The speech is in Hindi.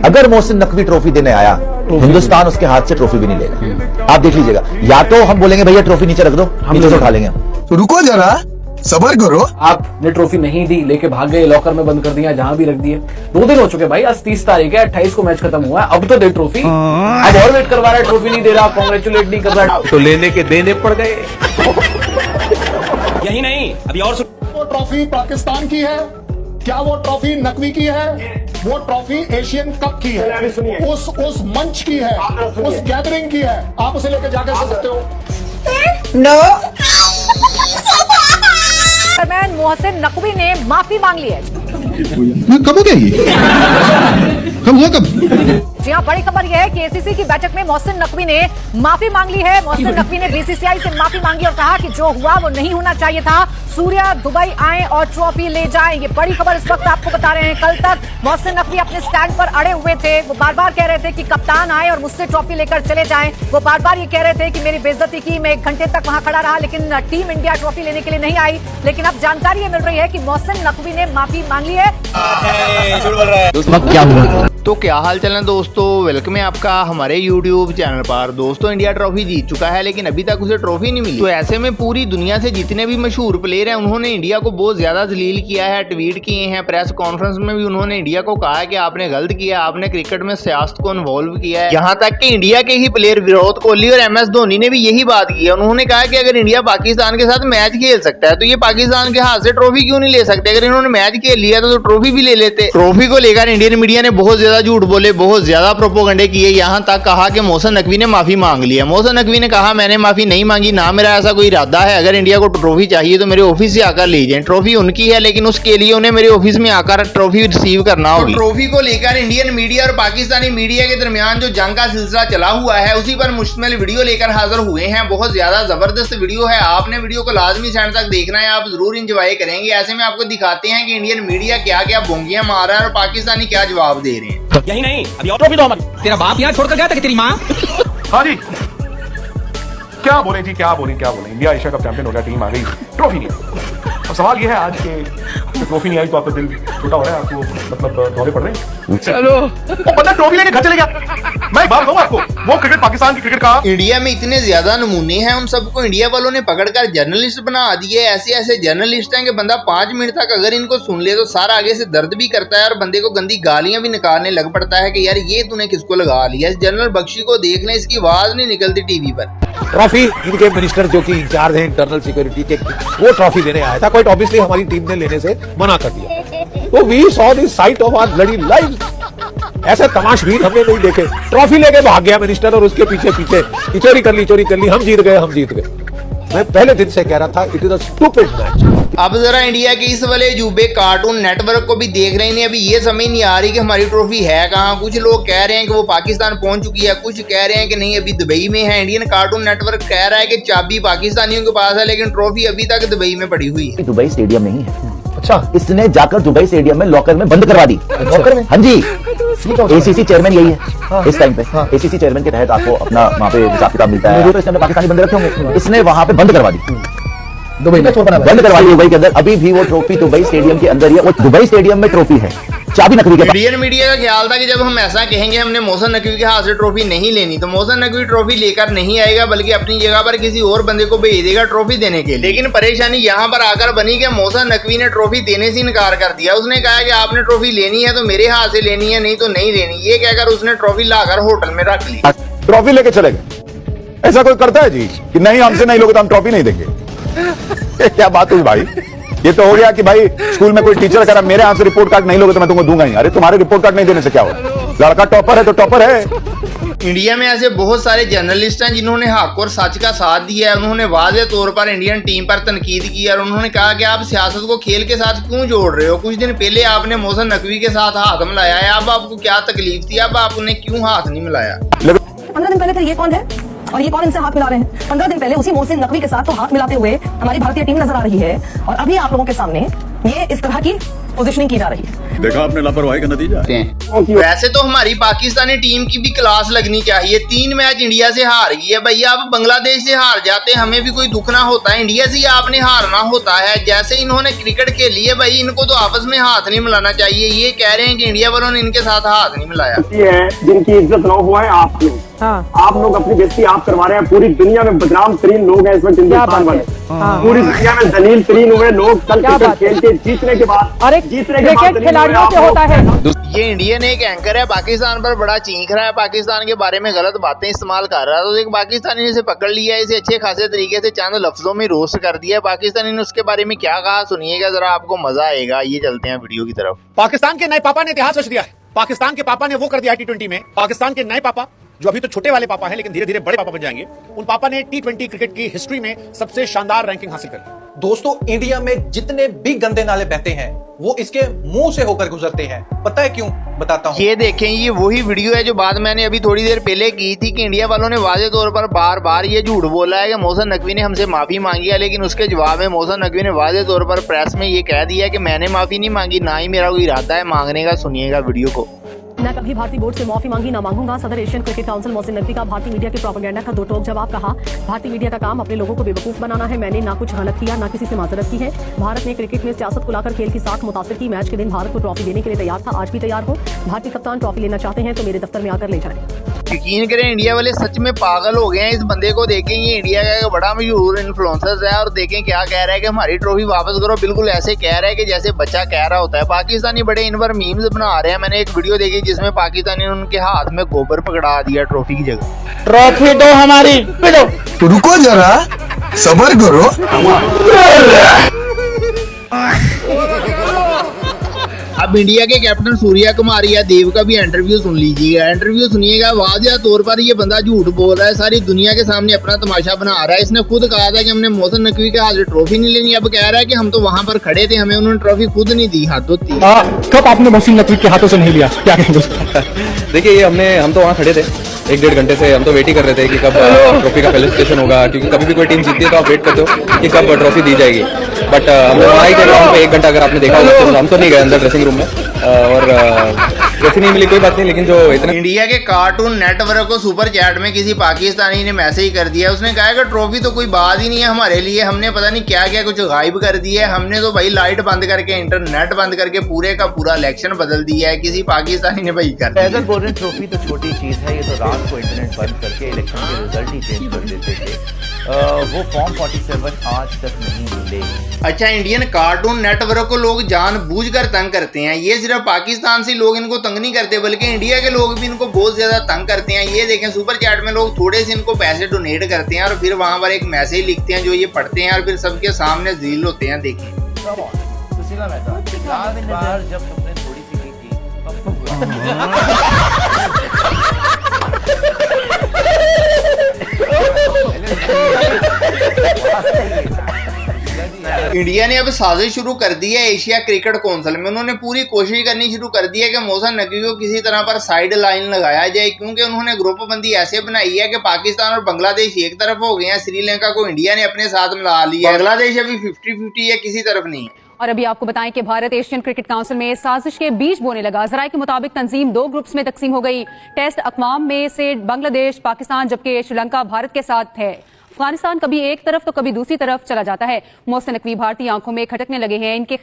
अगर मोहसिन नकवी ट्रॉफी देने आया, हिंदुस्तान उसके हाथ से ट्रॉफी भी नहीं लेगा। आप देख लीजिएगा, या तो हम बोलेंगे भैया ट्रॉफी नीचे रख दो, नीचे से उठा लेंगे हम। तो रुको जरा, सबर करो। आपने ट्रॉफी नहीं दी, लेके भाग गए, लॉकर में बंद कर दिया, जहां भी रख दिए। 2 दिन हो चुके भाई, आज 30 तारीख है, 28 को मैच खत्म हुआ है, अब तो दे ट्रॉफी। अब और वेट करवा रहा है, ट्रॉफी नहीं दे रहा, कांग्रेचुलेट नहीं कर रहा, तो लेने के देने पड़ गए। यही नहीं, अभी और वो ट्रॉफी पाकिस्तान की है क्या? वो ट्रॉफी नकवी की है? वो ट्रॉफी एशियन कप की है, उस मंच की है, उस गैदरिंग की है। आप उसे लेकर जाकर सो सकते हो। नो। चेयरमैन मोहसिन नकवी ने माफी मांग ली है। कब हो गया ये? कब हुआ कब? जी हाँ, बड़ी खबर यह है कि एसीसी की बैठक में मोहसिन नकवी ने माफी मांग ली है। मोहसिन नकवी ने बीसीसीआई से माफी मांगी और कहा कि जो हुआ वो नहीं होना चाहिए था। सूर्या दुबई आए और ट्रॉफी ले जाएं, ये बड़ी खबर इस वक्त आपको बता रहे हैं। कल तक मोहसिन नकवी अपने स्टैंड पर अड़े हुए थे। वो बार बार कह रहे थे कि कप्तान आए और मुझसे ट्रॉफी लेकर चले जाएं। वो बार बार ये कह रहे थे कि मेरी बेइज्जती की, मैं 1 घंटे तक वहां खड़ा रहा, लेकिन टीम इंडिया ट्रॉफी लेने के लिए नहीं आई। लेकिन अब जानकारी ये मिल रही है कि मोहसिन नकवी ने माफी मांग ली है। तो क्या हाल चाल है दोस्तों, वेलकम है आपका हमारे YouTube चैनल पर। दोस्तों इंडिया ट्रॉफी जीत चुका है, लेकिन अभी तक उसे ट्रॉफी नहीं मिली। तो ऐसे में पूरी दुनिया से जितने भी मशहूर प्लेयर हैं, उन्होंने इंडिया को बहुत ज्यादा जलील किया है, ट्वीट किए हैं। प्रेस कॉन्फ्रेंस में भी उन्होंने इंडिया को कहा है कि आपने गलत किया, आपने क्रिकेट में सियासत को इन्वॉल्व किया है। यहाँ तक कि इंडिया के ही प्लेयर विराट कोहली और MS धोनी ने भी यही बात की है। उन्होंने कहा कि अगर इंडिया पाकिस्तान के साथ मैच खेल सकता है तो ये पाकिस्तान के हाथ से ट्रॉफी क्यों नहीं ले सकते? अगर इन्होंने मैच खेल लिया तो ट्रॉफी भी ले लेते। ट्रॉफी को लेकर इंडियन मीडिया ने बहुत ज्यादा झूठ बोले, बहुत ज्यादा प्रोपोगंडे किए। यहाँ तक कहा कि मोहसिन नकवी ने माफी मांग ली है। मोहसिन नकवी ने कहा मैंने माफी नहीं मांगी, ना मेरा ऐसा कोई इरादा है। अगर इंडिया को ट्रॉफी चाहिए तो मेरे ऑफिस से आकर ले जाएं। ट्रॉफी उनकी है, लेकिन उसके लिए उन्हें मेरे ऑफिस में आकर ट्रॉफी रिसीव करना होगी। ट्रॉफी को लेकर इंडियन मीडिया और पाकिस्तानी मीडिया के दरमियान जो जंग का सिलसिला चला हुआ है, उसी पर मुश्तमिल वीडियो लेकर हाजिर हुए हैं। बहुत ज्यादा जबरदस्त वीडियो है, आपने वीडियो को लाजमी एंड तक देखना है, आप जरूर इंजॉय करेंगे। ऐसे में आपको दिखाते हैं कि इंडियन मीडिया क्या क्या बोंगियां मार रहा है और पाकिस्तानी क्या जवाब दे रहे हैं। यही नहीं, अभी और ट्रॉफी दो हमारी। तेरा बाप यहाँ छोड़कर गया था कि तेरी माँ? हाँ जी, क्या बोले जी, क्या बोले। इंडिया एशिया कप चैंपियन हो गया, टीम आ गई, ट्रॉफी नहीं है। अब सवाल ये है आज के ट्रॉफी नहीं आई तो आपका दिल छोटा हो रहा है, आपको मतलब दौरे पड़ रहे हैं। चलो वो बंदा ट्रॉफी लेके घर चले गया। मैं एक बात कहूँ आपको, वो क्रिकेट पाकिस्तान की क्रिकेट का इंडिया में इतने ज्यादा नमूने हैं, उन सबको इंडिया वालों ने पकड़कर जर्नलिस्ट बना दिए। ऐसे जर्नलिस्ट हैं कि बंदा 5 मिनट तक अगर इनको सुन ले तो सारा आगे से दर्द भी करता है और बंदे को गंदी गालियां भी निकालने लग पड़ता है कि यार ये तूने किसको लगा लिया। इस जनरल बख्शी को देख लें, इसकी आवाज नहीं निकलती टीवी पर। ट्रॉफी इनके मिनिस्टर जो कि इंचार्ज हैं इंटरनल सिक्योरिटी के, वो ट्रॉफी देने आया था। क्वाइट ऑब्वियसली हमारी टीम ने लेने से मना कर दिया। तो we saw this sight of our bloody life. ऐसे तमाशबीन हमने नहीं देखे। ट्रॉफी लेके भाग गया मिनिस्टर और उसके पीछे चोरी कर ली, हम जीत गए। मैं पहले दिन से कह रहा था it is a stupid match. अब जरा इंडिया के इस वाले अजूबे कार्टून नेटवर्क को भी देख रहे हैं। अभी ये समझ नहीं आ रही कि हमारी ट्रॉफी है कहाँ। कुछ लोग कह रहे हैं कि वो पाकिस्तान पहुंच चुकी है, कुछ कह रहे हैं कि नहीं अभी दुबई में है। इंडियन कार्टून नेटवर्क कह रहा है कि चाबी पाकिस्तानियों के पास है, लेकिन ट्रॉफी अभी तक दुबई में पड़ी हुई है। दुबई स्टेडियम नहीं है। अच्छा, इसने जाकर दुबई स्टेडियम में लॉकर में बंद करवा दी। लॉकर में? हाँ जी, एसीसी चेयरमैन यही है इस टाइम पे। एसीसी चेयरमैन के तहत आपको अपना वहाँ पे हिसाब किताब मिलता है। तो इसने पाकिस्तानी बंदे रखे होंगे, इसने वहाँ पे बंद करवा दी, दुबई में बंद करवा दी दुबई के अंदर। अभी भी वो ट्रॉफी दुबई स्टेडियम के अंदर ही है, वो दुबई स्टेडियम में ट्रॉफी है, चाबी नकवी के पास। इंडियन मीडिया का ख्याल था कि जब हम ऐसा कहेंगे हमने मोहसिन नकवी के हाथ से ट्रॉफी नहीं लेनी, तो मोहसिन नकवी ट्रॉफी लेकर नहीं आएगा, बल्कि अपनी जगह पर किसी और बंदे को भेज देगा ट्रॉफी देने के लिए। लेकिन परेशानी यहाँ पर आकर बनी कि मोहसिन नकवी ने ट्रॉफी देने से इनकार कर दिया। उसने कहा कि आपने ट्रॉफी लेनी है तो मेरे हाथ से लेनी है, नहीं तो नहीं लेनी। ये कहकर उसने ट्रॉफी लाकर होटल में रख ली। ट्रॉफी लेके चले गए। ऐसा कोई करता है जी कि नहीं हमसे नहीं लोगे तो हम ट्रॉफी नहीं देंगे? क्या बात हुई भाई? ये तो हो गया कि भाई स्कूल में कोई टीचर कह रहा मेरे हाथ से रिपोर्ट कार्ड नहीं लोगे तो मैं तुमको दूंगा ही। अरे तुम्हारे रिपोर्ट कार्ड नहीं देने से क्या होगा? लड़का टॉपर है तो टॉपर है। इंडिया में ऐसे बहुत सारे जर्नलिस्ट हैं जिन्होंने हक और सच का साथ दिया है। उन्होंने वाज़ेह तौर पर इंडियन टीम पर तनकीद की और उन्होंने कहा कि आप सियासत को खेल के साथ क्यों जोड़ रहे हो? कुछ दिन पहले आपने मोहसिन नकवी के साथ हाथ मिलाया है, अब आपको क्या तकलीफ थी? अब आपने क्यों हाथ नहीं मिलाया? 15 दिन पहले फिर ये कौन है और ये कौन इनसे हाथ मिला रहे हैं? 15 दिन पहले उसी मोहसिन नकवी के साथ तो हाथ मिलाते हुए हमारी भारतीय टीम नजर आ रही है, और अभी आप लोगों के सामने ये इस तरह की पोजीशनिंग की जा रही है। देखा आपने लापरवाही का नतीजा। वैसे तो हमारी पाकिस्तानी टीम की भी क्लास लगनी चाहिए। 3 मैच इंडिया से हार गई है भैया, आप बांग्लादेश से हार जाते हमें भी कोई दुख ना होता है, इंडिया से ही आपने हारना होता है। जैसे इन्होंने क्रिकेट खेली है भाई, इनको तो आपस में हाथ नहीं मिलाना चाहिए। ये कह रहे हैं कि इंडिया वालों ने इनके साथ हाथ नहीं मिलाया। जिनकी इज्जत ना हुआ है आप लोग, आप लोग अपनी बेइज्जती आप करवा रहे हैं। पूरी दुनिया में बदनाम तरीन लोग हैं इस वक्त हिंदुस्तान वाले, पूरी दुनिया में दलील तरीन हुए लोग। कल क्रिकेट खेल के जीतने के बाद, खिलाड़ियों से होता है। ये इंडियन एक एंकर है, पाकिस्तान पर बड़ा चीख रहा है, पाकिस्तान के बारे में गलत बातें इस्तेमाल कर रहा है। तो एक पाकिस्तानी ने इसे पकड़ लिया, इसे अच्छे खासे तरीके से चंद लफ्जों में रोस्ट कर दिया। पाकिस्तानी ने उसके बारे में क्या कहा सुनिएगा जरा, आपको मजा आएगा। ये चलते हैं वीडियो की तरफ। पाकिस्तान के नए पापा ने इतिहास रच दिया है। पाकिस्तान के पापा ने वो कर दिया T20 में। पाकिस्तान के नए पापा, जो अभी तो छोटे वाले पापा हैं लेकिन धीरे धीरे बड़े पापा बन जाएंगे, उन पापा ने T20 क्रिकेट की हिस्ट्री में सबसे शानदार रैंकिंग हासिल कर ली। दोस्तों, इंडिया में जितने भी गंदे नाले बहते हैं वो इसके मुंह से होकर गुजरते हैं। पता है क्यों? बताता हूँ। ये देखें, ये वही वीडियो है जो बात मैंने अभी थोड़ी देर पहले की थी कि इंडिया वालों ने वाज़े तौर पर बार बार ये झूठ बोला है कि मोहसिन नकवी ने हमसे माफी मांगी है, लेकिन उसके जवाब में मोहसिन नकवी ने वाज़े तौर पर प्रेस में ये कह दिया कि मैंने माफी नहीं मांगी, ना ही मेरा कोई इरादा है मांगने का। सुनिएगा वीडियो को। मैं कभी भारतीय बोर्ड से माफी मांगी ना मांगूंगा। सदर Asian cricket council Mohsin Naqvi का भारतीय मीडिया के प्रोपेगेंडा का दो टोक जवाब। कहा, भारतीय मीडिया का काम अपने लोगों को बेवकूफ बनाना है। मैंने ना कुछ गलत किया, ना किसी से माजरत की है। भारत ने क्रिकेट में सियासत को लाकर खेल की साख मुतासिर की। मैच के दिन भारत को ट्रॉफी देने के लिए तैयार था, आज भी तैयार हो। भारतीय कप्तान ट्रॉफी लेना चाहते हैं तो मेरे दफ्तर में आकर ले जाएं। यकीन करें, इंडिया वाले सच में पागल हो गए हैं। इस बंदे को देखें, ये इंडिया का एक बड़ा मशहूर इन्फ्लुएंसर है और देखें क्या कह रहा है कि हमारी ट्रॉफी वापस करो। बिल्कुल ऐसे कह रहा है कि जैसे बच्चा कह रहा होता है। पाकिस्तानी बड़े इन पर मीम्स बना रहे हैं। मैंने एक वीडियो देखी जिसमें पाकिस्तानी ने उनके हाथ में गोबर पकड़ा दिया ट्रॉफी की जगह। ट्रॉफी दो हमारी, रुको जरा, सब्र करो। अब इंडिया के कैप्टन सूर्या कुमार यादव का भी इंटरव्यू सुन लीजिएगा। इंटरव्यू सुनिएगा। वाज़ेह तौर पर ये बंदा झूठ बोल रहा है, सारी दुनिया के सामने अपना तमाशा बना रहा है। इसने खुद कहा था कि हमने मोहसिन नकवी के हाथ से ट्रॉफी नहीं लेनी। अब कह रहा है कि हम तो वहां पर खड़े थे, हमें उन्होंने ट्रॉफी खुद नहीं दी हाथों दी। कब आपने मोहसिन नकवी के हाथों से नहीं लिया? क्या कहेंगे? देखिए, ये हम तो वहाँ खड़े थे 1-1.5 घंटे से। हम तो वेट ही कर रहे थे कि कब ट्रॉफी का फेलिसिटेशन होगा, क्योंकि कभी भी कोई टीम जीतती है तो आप वेट करते हो कि कब ट्रॉफी दी जाएगी। बट हम लोग वहाँ ही थे ग्राउंड पे 1 घंटा। अगर आपने देखा होगा तो हम तो नहीं गए अंदर ड्रेसिंग रूम में, और ट्रॉफी नहीं मिली, कोई बात नहीं। लेकिन जो इतना इंडिया के कार्टून नेटवर्क को सुपर चैट में किसी पाकिस्तानी ने मैसेज कर दिया। उसने कहा कि ट्रॉफी तो कोई बात ही नहीं है हमारे लिए, हमने पता नहीं क्या क्या कुछ गायब कर दिया है। हमने तो भाई लाइट बंद करके, इंटरनेट बंद करके पूरे का पूरा इलेक्शन बदल दिया है। किसी पाकिस्तानी ने भाई कर दिया। बोल रहे ट्रॉफी तो छोटी चीज है, ये तो रात को इंटरनेट बंद करके इलेक्शन के रिजल्ट ही चेंज कर देते थे। वो फॉर्म 47 आज तक नहीं मिले। अच्छा, इंडियन कार्टून नेटवर्क को लोग जानबूझकर तंग करते हैं। ये सिर्फ पाकिस्तान से लोग इनको तंग नहीं करते, बल्कि इंडिया के लोग भी इनको बहुत ज्यादा तंग करते हैं। ये देखें, सुपर चैट में लोग थोड़े से इनको पैसे डोनेट करते हैं और फिर वहां पर एक मैसेज लिखते हैं जो ये पढ़ते हैं और फिर सबके सामने ज़लील होते हैं। देखें, जब तुमने थोड़ी सी की थी इंडिया ने अब साजिश शुरू कर दी है एशिया क्रिकेट काउंसिल में। उन्होंने पूरी कोशिश करनी शुरू कर दी है कि मोहसिन नकवी को किसी तरह पर साइड लाइन लगाया जाए, क्योंकि उन्होंने ग्रुप बंदी ऐसे बनाई है कि पाकिस्तान और बांग्लादेश एक तरफ हो गए हैं, श्रीलंका को इंडिया ने अपने साथ मिला लिया है। बांग्लादेश अभी 50-50 है, किसी तरफ नहीं है। और अभी आपको बताएं कि भारत एशियन क्रिकेट काउंसिल में साजिश के बीज बोने लगा। जराये के मुताबिक तंजीम 2 ग्रुप्स में तकसीम हो गई। टेस्ट अक़वाम में से बांग्लादेश, पाकिस्तान, जबकि श्रीलंका भारत के साथ है। अफगानिस्तान कभी एक तरफ तो कभी दूसरी तरफ चला जाता है। मोहसिन नकवी भारतीय आंखों में खटकने लगे हैं। इनके